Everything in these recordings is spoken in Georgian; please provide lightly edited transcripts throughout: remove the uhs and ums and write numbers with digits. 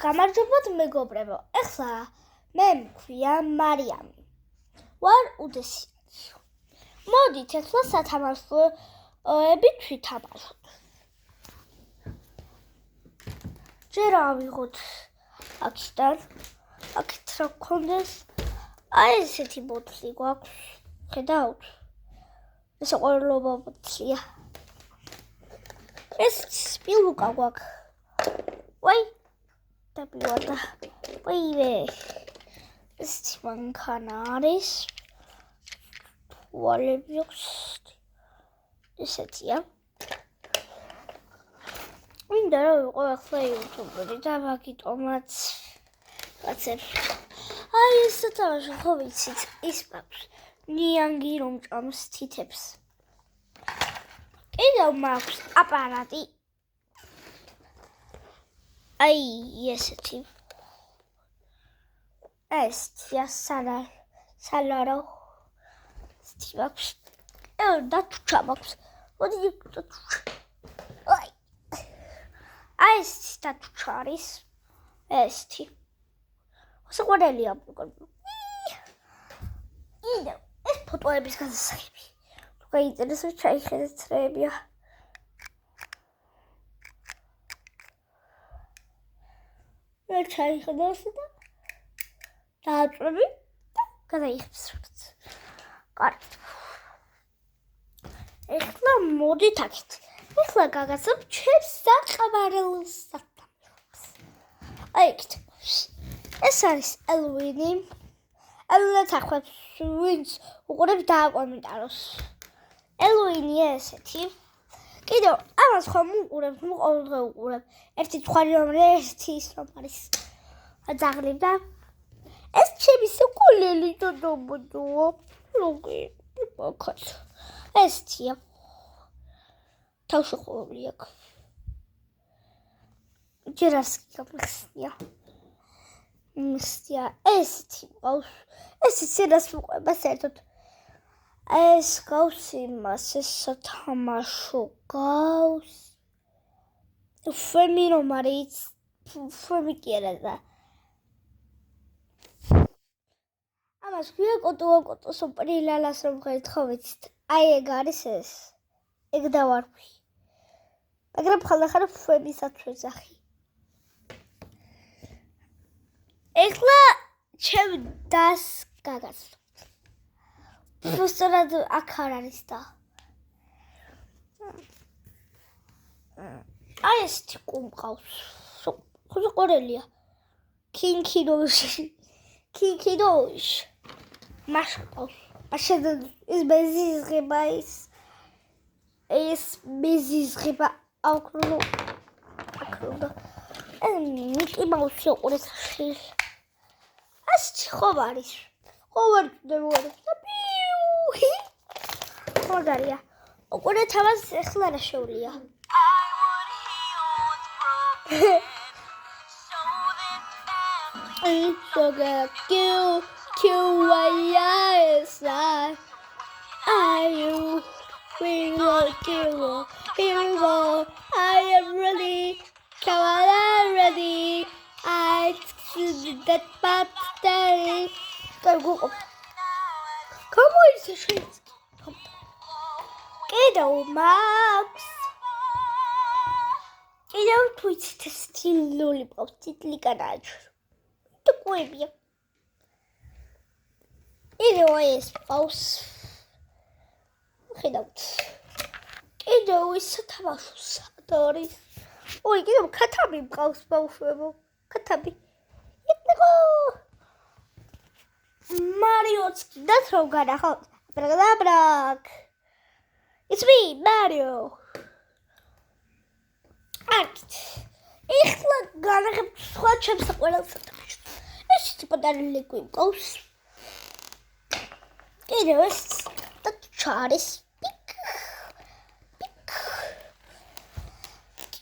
გამარჯობათ მეგობრებო, ეხლა მე მქვია მარიამი. ვარ უდესიანი. მოდით ეხლა სათამაშოებით ვითამაშოთ. ჯერ ავიღოთ აქედან, აქეთ რა გქონდეს. აი ესეთი ბოთლი გვაქვს. ხედავთ? ეს ყველობა ბოთლია. ეს სპილუკა გვაქვს. ვაი დაბივალა. ვაივე. ეს მანქანა არის. ვალები აქვს. ესეთია. მინდა რომ ვიყო ახლა იუთუბერი და მაგიტომაც კაცებს. აი ეს სათამაშო ხო ვიცით, ის მაქვს. ნიანგი რომ ჭამს თითებს. კიდევ მაქვს აპარატი. აი ესეთი. ესია სალარო. ესეთი მაქვს. დათუჩა მაქვს. მოდი დათუჩა. აი ესეთი დათუჩა არის. ესეთი. საყვარელია მოგონი. კიდევ ეს ფოტოების განსახები. თუ გაინტერესებს ჩაიხედეთ წრეებია. მე ჩაიხედავს და დააწვევი და გადაიხსნათ. კარგი. ეხლა მოდით აქეთ. ეხლა გაგაცნობ ჩემს საყვარელ სათამაშოს. აი იქით. ეს არის ელვინი. ელვინს ახვევს ვინც უყურებს დააკომენტაროს. ელვინი ესეთი. კიდევ ამას ხომ უყურებ, ყოველდღე უყურებ. ერთი ცხვარი რომ ერთი ის რომ არის. აძაღლებ და ეს ჩემი სოკოლელი და დაბადოა. ლოგი, მოკაც. ესთია. თავში ყოველი აქვს. ჯერ არც გამიხსნია. მისია ესეთი ყავს. ესეც რას მოყვება საერთოდ. ეს ყავს იმას, ეს სათამაშო ყავს. ფემი რომ არის, ფემი კი არა და. ამას ქვია კოტო სოპრილალას რომ ხედავთ ხო ვიცით. აი ეგ არის ეს. ეგ დავარქვი. მაგრამ ხალხი ფემისაც ვეძახი. ეხლა ჩემ დას გაგაცნობთ. უბრალოდ აქ არ არის და. აი ესეთი ყუმყავს. ხო ყორელია. კინკინოში. მაშყავს. მაშინ ის მეზიზღება ის. ეს მეზიზღება აკრუნო. მიკი მაუსი უყურესში. ასეთი ხო არის. ხო ვარ დემორი. მაგარია. უყურე თავას ეხლა რა შეუულია. So good, QYSI. Are you hero? I am ready. Come on, I'm ready. I see that birthday. Go. Come on, it's a shit. Კიდევ მაქვს. კიდევ თვითი სტილული ყავს, ტიტლი კანაჩ. და ყויებია. კიდევ ეს ყავს. ხედავთ. კიდევ ის სათამაშო არის. ой, კიდევ ქათამი მყავს ბავშვებო. ქათამი. იტყო. მარიოც კიდაც რომ განახავთ. ბრაკ. It's me, Mario. Art. ეხლა განახებ სხვა ჩემს ყველა სათამაშოს. ეს ტიპოდარი გვიმყავს. კიდევ ეს ჩარის პიკ.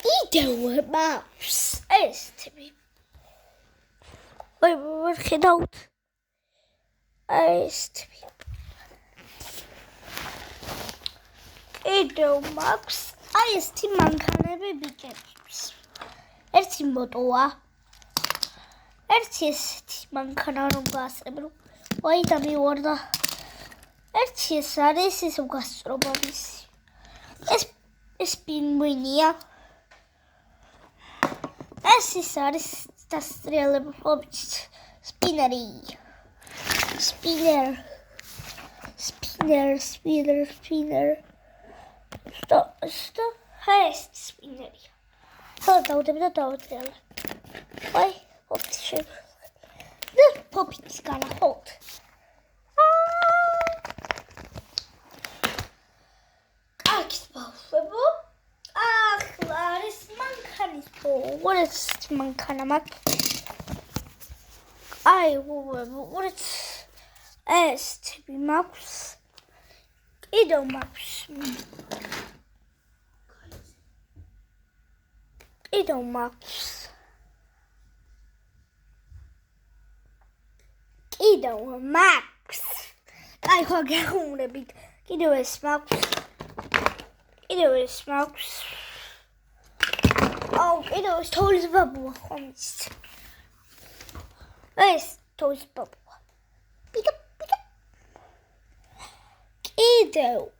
კიდევ მაქვს ეს ტიპი. ვარ ხედავთ. ეს ტიპი. კიდევ მაქვს აი ესეთი მანქანები ბიჭებს. ერთი მოტოა. ერთი ესეთი მანქანა რომ გაასწრებ რომ ვაი დამივარდა ერთი ეს არის ეს უგასწრობა მისი ეს პინგვინია ეს ის არის დასწრიალებულობით სპინერი სპინერ Что? Есть спиннерия. Hold on, да давай. Ой, вообще. Да, попить гана hold. Ах, спасибо. Ах, Ларис манканис по. What is манкана мак? Ай, what is est бимакс? Идо макс. Idol Max. Ai, qualquer bit. Idol Max. Oh, Idol is told bubble. Yes, told bubble. Pick up. Idol.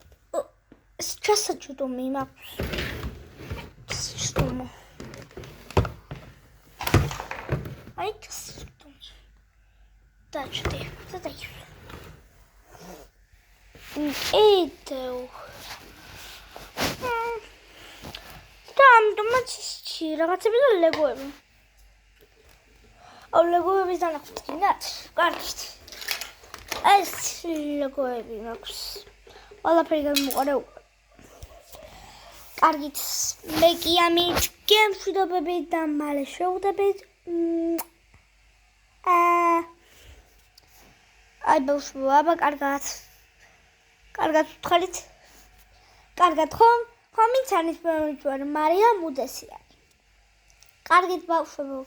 It's just a little me, Max. Ai, que tá, tá daí. Então. Tá, mas tira, mas você viu o Lego? O Lego é bizarro na fotinha. Guarda. Esse Lego é bizarro. Olha para ele agora. Argit, megi amit gemშვიდობებით და მალე შევხვდებით. Ai, ბავშვო, აბა კარგად ვთხოვით. კარგად ხომ? ხომ იცანით მე ვარ მარიამ უდესიანი. კარგით ბავშვო.